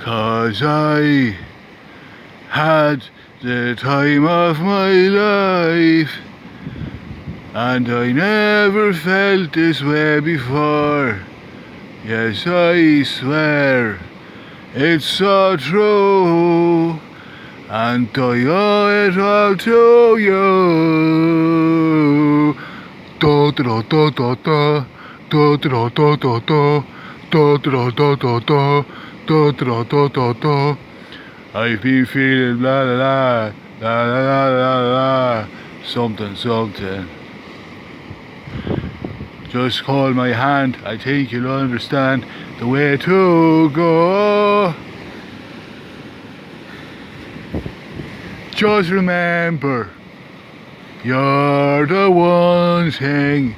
'cause I had the time of my life, and I never felt this way before. Yes, I swear it's so true, and I owe it all to you. Da da da da da da da da da da da da da da da da da da da da. I've been feeling la la la la la la la something something. Just hold my hand, I think you'll understand the way to go. Just remember, you're the one thing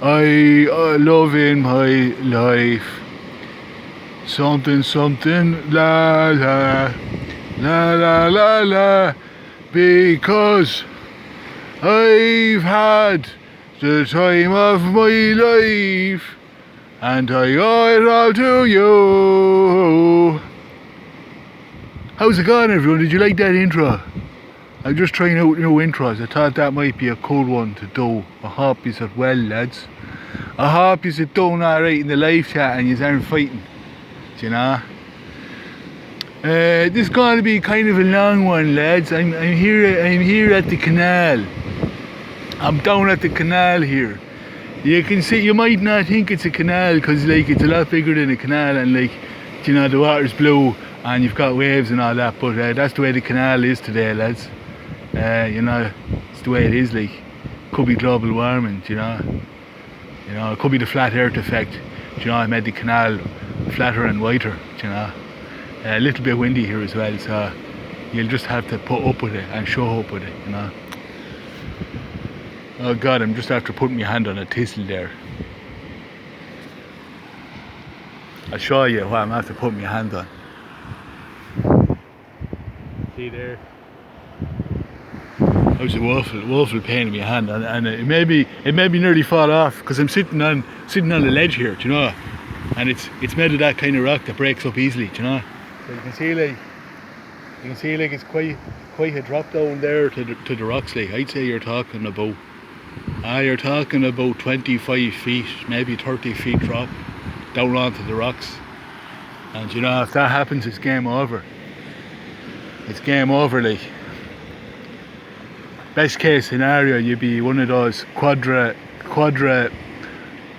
I love in my life. Something something la la la la la la, because I've had the time of my life, and I owe it all to you. How's it going, everyone? Did you like that intro? I'm just trying out new intros. I thought that might be a cool one to do. I hope you said well, lads. I hope you said doing alright in the live chat and you aren't fighting. Do you know? This is going to be kind of a long one, lads. I'm here at the canal. I'm down at the canal here. You can see, you might not think it's a canal because like it's a lot bigger than a canal, and like, you know, the water's blue and you've got waves and all that, but that's the way the canal is today, lads. You know, it's the way it is. Like, could be global warming, you know, it could be the flat earth effect. You know, I made the canal flatter and wider, you know. A little bit windy here as well, so you'll just have to put up with it and show up with it, you know. Oh God, I'm just after putting my hand on a thistle there. I'll show you what I'm after putting my hand on. See there? That was a woeful pain in my hand, and it made me nearly fall off because I'm sitting on the ledge here, do you know, and it's made of that kind of rock that breaks up easily, do you know. So you can see like it's quite a drop down there to the rocks. Like, I'd say you're talking about 25 feet, maybe 30 feet drop down onto the rocks. And you know, if that happens, it's game over. It's game over. Like, best case scenario, you'd be one of those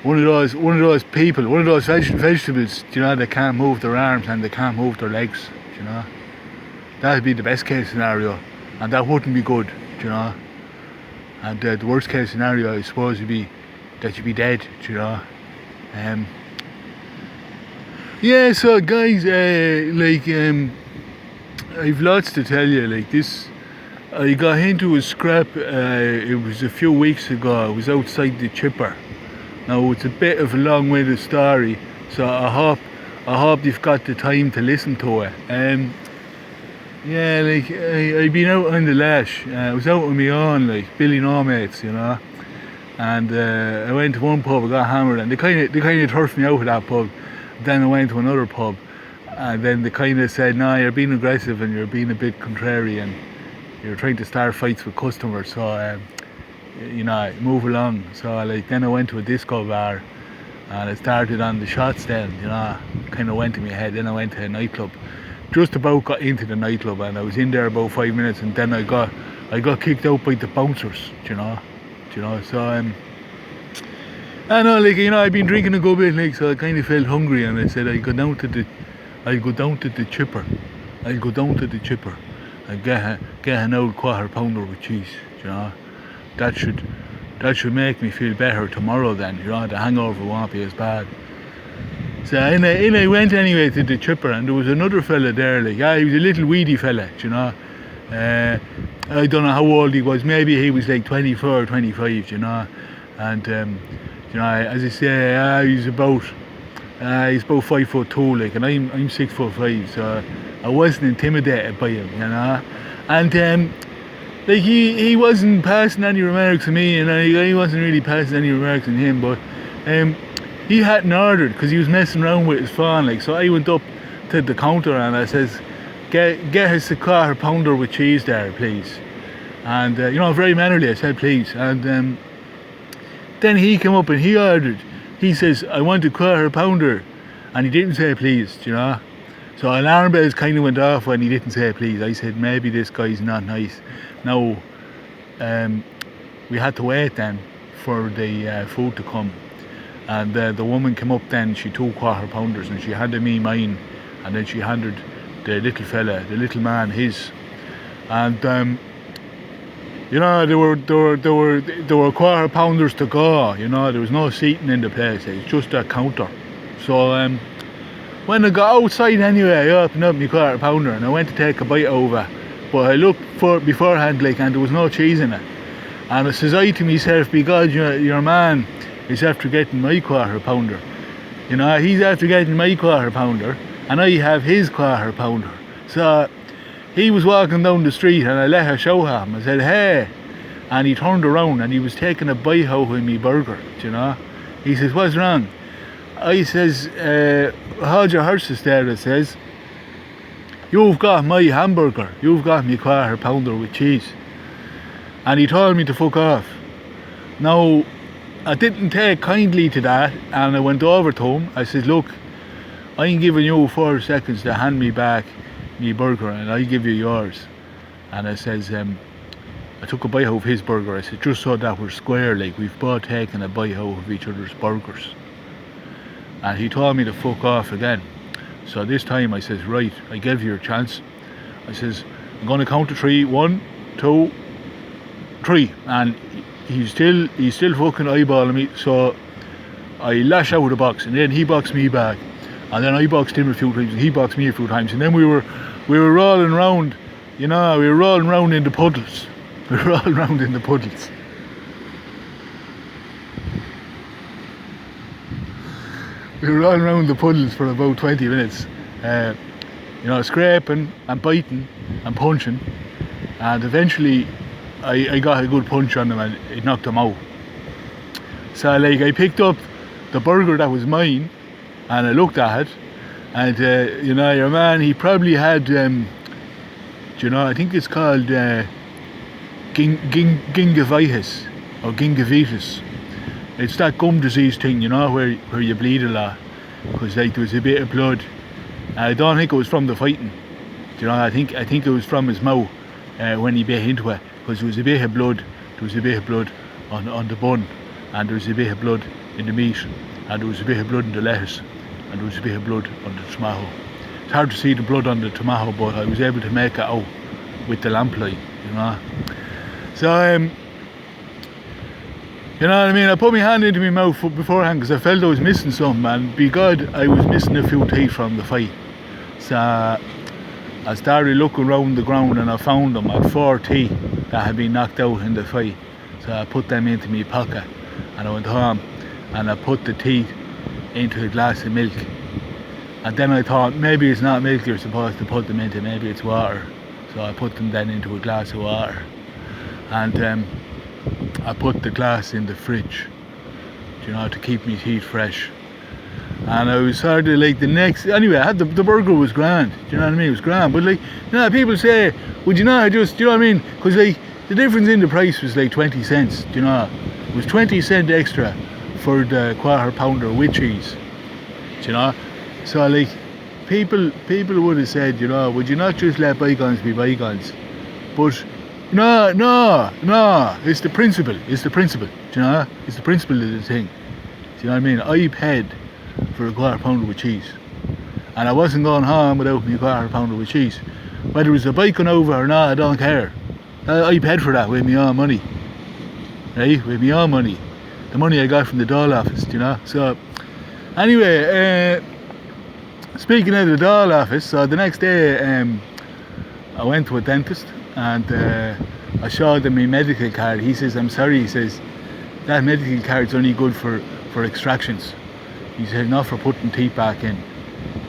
one of those people, one of those vegetables, you know, that can't move their arms and they can't move their legs, you know. That'd be the best case scenario, and that wouldn't be good, you know. And the worst case scenario, I suppose, would be that you'd be dead, you know. Yeah, so guys, I've lots to tell you. Like this, I got into a scrap. It was a few weeks ago. I was outside the chipper. Now it's a bit of a long-winded story, so I hope you've got the time to listen to it. Yeah, like I've been out on the lash. I was out on my own, like Billy no mates, you know. And I went to one pub, I got hammered, and they kind of turfed me out of that pub. Then I went to another pub, and then they kind of said, "No, you're being aggressive and you're being a bit contrary, and you're trying to start fights with customers. So, you know, move along." So like then I went to a disco bar, and I started on the shots. Then, you know, kind of went in my head. Then I went to a nightclub. Just about got into the nightclub, and I was in there about 5 minutes, and then I got kicked out by the bouncers, you know. So I know, like, you know, I've been drinking a good bit, like, so I kind of felt hungry, and I said I'll go down to the chipper and get an old quarter pounder with cheese, you know. That should make me feel better tomorrow. Then, you know, the hangover won't be as bad. So in I went anyway to the chipper, and there was another fella there, like, he was a little weedy fella, you know. I don't know how old he was, maybe he was like 24 or 25, you know. And you know, as I say, he's about 5'2", like, and I'm 6'5", so I wasn't intimidated by him, you know. And like he wasn't passing any remarks to me, and I wasn't really passing any remarks on him, but he hadn't ordered because he was messing around with his phone, like, so I went up to the counter and I says, get us a quarter pounder with cheese there, please. And very mannerly I said please. And then he came up and he ordered. He says, I want a quarter pounder, and he didn't say please, So alarm bells kind of went off when he didn't say please. I said maybe this guy's not nice. Now we had to wait then for the food to come, and the woman came up then. She took quarter pounders and she handed me mine, and then she handed the little fella, the little man, his. And there were quarter pounders to go. There was no seating in the place. It was just a counter. So when I got outside anyway, I opened up my quarter pounder and I went to take a bite over. But I looked for it beforehand, and there was no cheese in it. And I says to myself, because your man is after getting my quarter pounder. He's after getting my quarter pounder, and I have his quarter pounder. So he was walking down the street and I let her show him. I said, hey. And he turned around and he was taking a bite out of me burger, He says, what's wrong? I says, hold your horses there, I says. You've got my hamburger. You've got me quarter pounder with cheese. And he told me to fuck off. Now, I didn't take kindly to that, and I went over to him. I said, look, I'm giving you 4 seconds to hand me back me burger and I give you yours. And I says, I took a bite out of his burger. I said, just so that we're square, we've both taken a bite out of each other's burgers. And he told me to fuck off again. So this time I says, right, I gave you a chance. I says, I'm going to count to 3, 1, 2, 3. And he's still fucking eyeballing me. So I lash out of the box, and then he boxed me back. And then I boxed him a few times, and he boxed me a few times. And then we were rolling around, we were rolling around in the puddles. We were rolling around in the puddles. We were rolling around the puddles for about 20 minutes. Scraping and biting and punching. And eventually I got a good punch on him and it knocked him out. So I picked up the burger that was mine and I looked at it, and your man, he probably had I think it's called gingivitis or gingivitis. It's that gum disease thing, where you bleed a lot, because there was a bit of blood. I don't think it was from the fighting. I think it was from his mouth when he bit into it, because there was a bit of blood. There was a bit of blood on the bun, and there was a bit of blood in the meat, and there was a bit of blood in the lettuce, and there was a bit of blood on the tomato. It's hard to see the blood on the tomato, but I was able to make it out with the lamplight, So you know what I mean? I put my hand into my mouth beforehand because I felt I was missing something, and by God, I was missing a few teeth from the fight. So I started looking around the ground and I found them. I had 4 teeth that had been knocked out in the fight. So I put them into my pocket and I went home and I put the teeth into a glass of milk. And then I thought, maybe it's not milk you're supposed to put them into, maybe it's water. So I put them then into a glass of water. And I put the glass in the fridge, to keep my teeth fresh. And I was sort of the next, anyway, I had the burger was grand, do you know what I mean? It was grand, but people say, would you not just, do you know what I mean? Because the difference in the price was 20 cents, it was 20 cents extra for the quarter pounder with cheese, so people would have said, would you not just let bygones be bygones? But no, it's the principle, do it's the principle of the thing, do you know what I mean? I paid for a quarter pounder with cheese, and I wasn't going home without me a quarter pounder with cheese. Whether it was a bike on over or not, I don't care. I paid for that with my own money, right? With my own money, the money I got from the dole office, So anyway, speaking of the dole office, so the next day I went to a dentist and I showed him my medical card. He says, I'm sorry, he says, that medical card's only good for extractions. He said, not for putting teeth back in.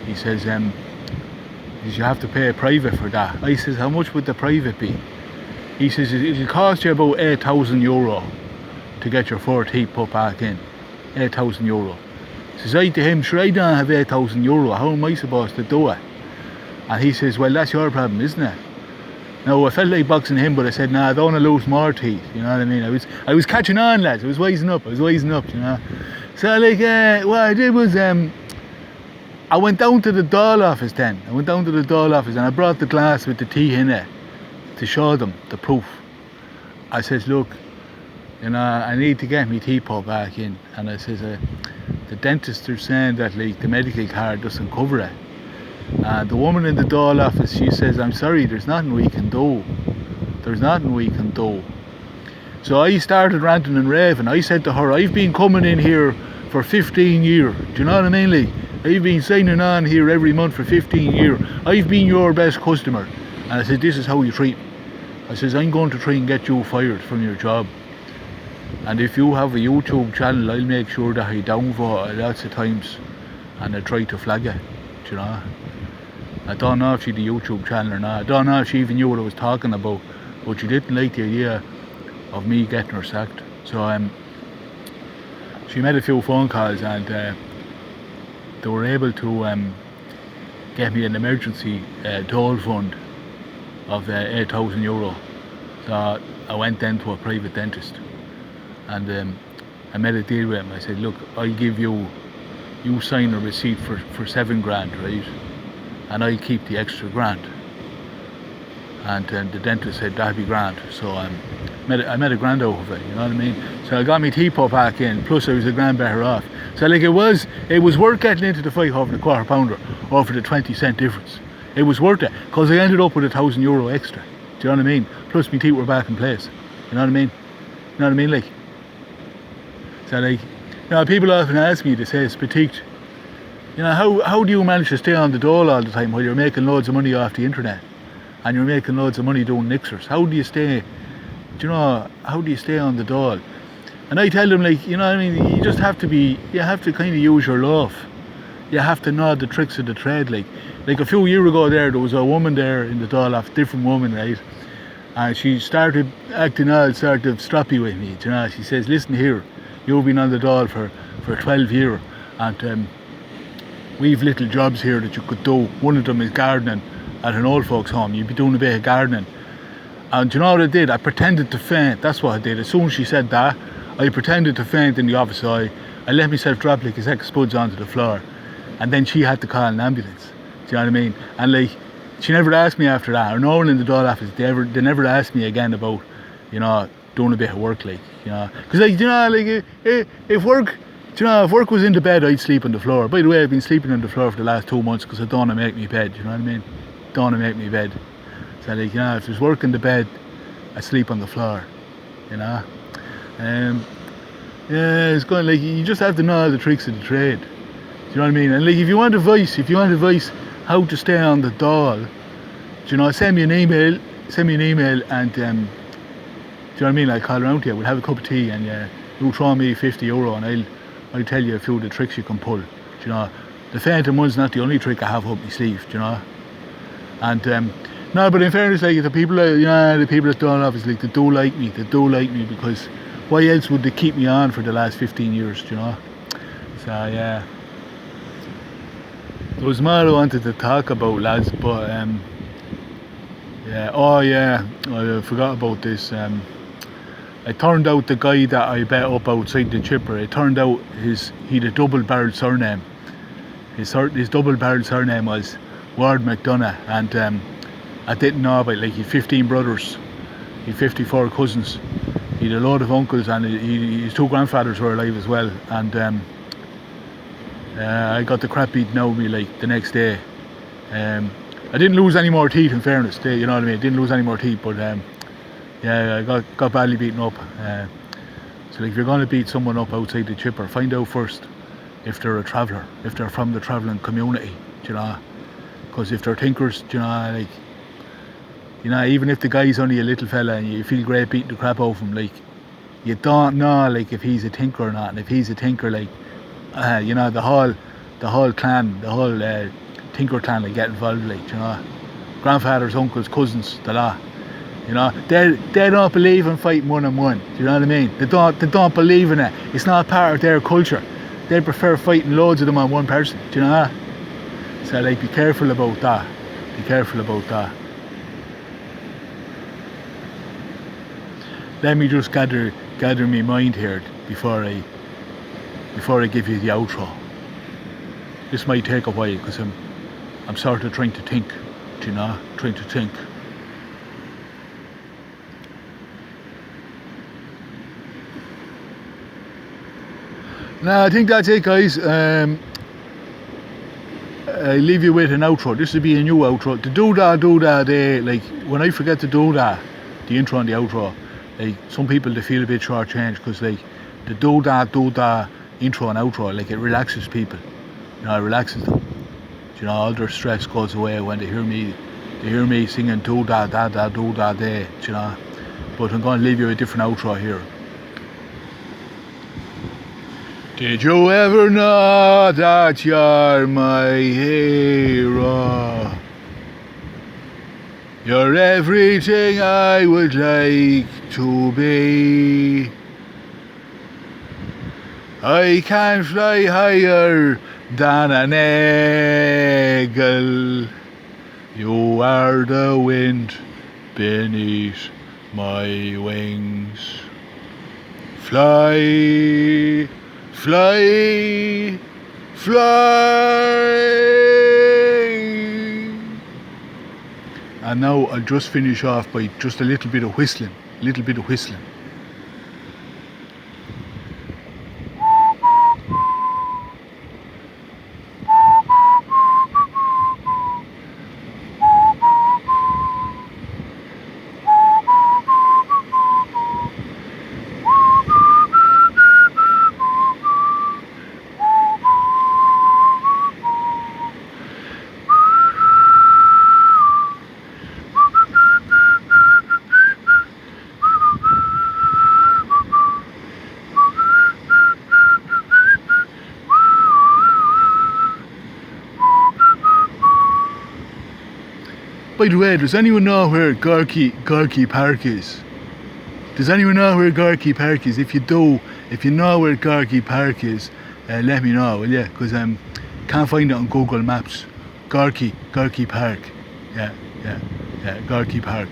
He says, you have to pay private for that. I says, how much would the private be? He says, it'll cost you about €8,000 to get your 4 teeth put back in. €8,000. Says I to him, sure, I don't have €8,000. How am I supposed to do it? And he says, well, that's your problem, isn't it? Now, I felt like boxing him, but I said, nah, I don't want to lose more teeth, you know what I mean? I was catching on, lads. I was wising up, you know. So, like, what I did was, I went down to the Dáil office then. I went down to the Dáil office and I brought the glass with the teeth in it to show them the proof. I says, look, you know, I need to get my teeth put back in. And I says, the dentist are saying that, like, the medical card doesn't cover it. The woman in the Dáil office, she says, I'm sorry, there's nothing we can do. There's nothing we can do. So I started ranting and raving. I said to her, I've been coming in here for 15 years. Do you know what I mean? Like, I've been signing on here every month for 15 years. I've been your best customer. And I said, this is how you treat me. I says, I'm going to try and get you fired from your job. And if you have a YouTube channel, I'll make sure that I downvote lots of times and I try to flag it. Do you know? I don't know if she had a YouTube channel or not. I don't know if she even knew what I was talking about, but she didn't like the idea of me getting her sacked. So she made a few phone calls and they were able to get me an emergency dole fund of €8,000. So I went then to a private dentist and I made a deal with him. I said, look, I'll give you sign a receipt for $7 grand, right? And I'll keep the extra grand. And the dentist said that'd be grand. So I made a grand out of it, you know what I mean? So I got my teeth put back in, plus I was a grand better off. So like it was worth getting into the fight over the quarter pounder or for the 20 cent difference. It was worth it, because I ended up with €1,000 extra. Do you know what I mean? Plus my teeth were back in place. You know what I mean? You know what I mean? Like, so like, you know, people often ask me, they say, SPATIQUED, you know, how do you manage to stay on the Dáil all the time while you're making loads of money off the internet and you're making loads of money doing mixers? How do you stay, do you know, how do you stay on the Dáil? And I tell them, like, you know what I mean, you just have to kind of use your loaf. You have to know the tricks of the trade. Like a few years ago there was a woman there in the Dáil, a different woman, right? And she started acting all sort of stroppy with me, you know. She says, listen here, you've been on the Dáil for 12 years and we've little jobs here that you could do. One of them is gardening at an old folks home. You'd be doing a bit of gardening. And you know what I did? I pretended to faint. That's what I did. As soon as she said that, I pretended to faint in the office. So I let myself drop like a sack of spuds onto the floor. And then she had to call an ambulance. Do you know what I mean? And like, she never asked me after that. Or no one in the Dáil office, they never asked me again about, you know, doing a bit of work, like, you know. Because, like, you know, like, if work was in the bed, I'd sleep on the floor. By the way, I've been sleeping on the floor for the last 2 months because I don't want to make me bed, you know what I mean? Don't want to make me bed. So, like, you know, if there's work in the bed, I sleep on the floor, you know? Yeah, it's going, like, you just have to know all the tricks of the trade. Do you know what I mean? And, like, if you want advice how to stay on the Dáil, you know, send me an email and, do you know what I mean? I'll call around to you, we'll have a cup of tea and you throw me €50 and I'll tell you a few of the tricks you can pull. Do you know, the fainting one's not the only trick I have up my sleeve, do you know? And no, but in fairness, like, the people at Dáil office, like, they do like me because why else would they keep me on for the last 15 years, do you know? So yeah, there was more I wanted to talk about, lads, but yeah, oh yeah, I forgot about this. It turned out the guy that I bet up outside the chipper, it turned out he'd a double-barrelled surname. His double-barrelled surname was Ward McDonough, and I didn't know about it. Like, he'd 15 brothers, he'd 54 cousins, he'd a load of uncles, and his 2 grandfathers were alive as well. And I got the crap beaten out of me, like, the next day. I didn't lose any more teeth, in fairness, you know what I mean? I didn't lose any more teeth, but yeah, I got badly beaten up. So, like, if you're going to beat someone up outside the chipper, find out first if they're a traveller, if they're from the travelling community, you know. Because if they're tinkers, you know, like, you know, even if the guy's only a little fella and you feel great beating the crap out of him, like, you don't know, like, if he's a tinker or not. And if he's a tinker, like, you know, the whole clan, the whole tinker clan, like, get involved, like, you know. Grandfathers, uncles, cousins, the lot. You know, they don't believe in fighting one-on-one. Do you know what I mean? They don't believe in it. It's not part of their culture. They prefer fighting loads of them on one person. Do you know that? So, like, be careful about that. Be careful about that. Let me just gather my mind here before I give you the outro. This might take a while because I'm sort of trying to think, you know, trying to think. Now I think that's it, guys. I leave you with an outro. This will be a new outro. The do that, like when I forget to do that, the intro and the outro, like some people they feel a bit shortchanged because like the do that intro and outro, like it relaxes people. You know, it relaxes them. You know, all their stress goes away when they hear me singing do that, you know. But I'm going to leave you a different outro here. Did you ever know that you're my hero? You're everything I would like to be. I can't fly higher than an eagle. You are the wind beneath my wings. Fly, fly, fly. And now I'll just finish off by just a little bit of whistling. By the way, does anyone know where Gorky Park is? Does anyone know where Gorky Park is? If you know where Gorky Park is, let me know, will you? Because I can't find it on Google Maps. Gorky Park. Yeah, Gorky Park.